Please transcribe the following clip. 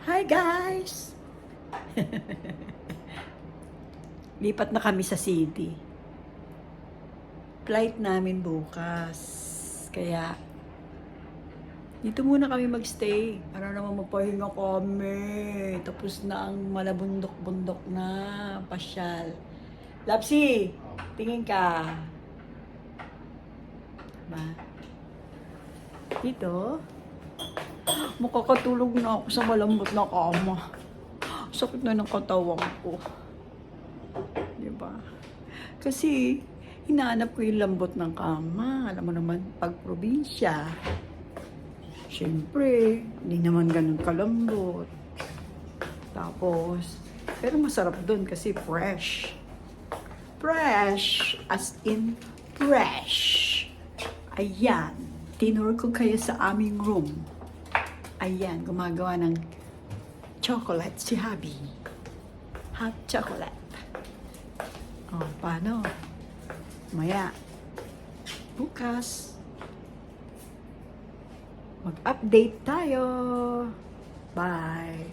Hi guys! Lipat na kami sa city. Flight namin bukas. Kaya, dito muna kami magstay. Para naman mapahinga kami. Tapos na ang malabundok-bundok na pasyal. Lapsi, tingin ka. Diba? Dito, makakatulog na ako sa malambot na kama. Sakit na ng katawan ko. Diba? Kasi, hinahanap ko yung lambot ng kama. Alam mo naman, pag probinsya, syempre, hindi naman ganun kalambot. Tapos, pero masarap dun kasi fresh. Fresh, as in fresh. Ayan, tinur ko kayo sa aming room. Ayan, gumagawa ng chocolate si Habi. Hot chocolate. Oh, paano? Maya, bukas, mag-update tayo. Bye!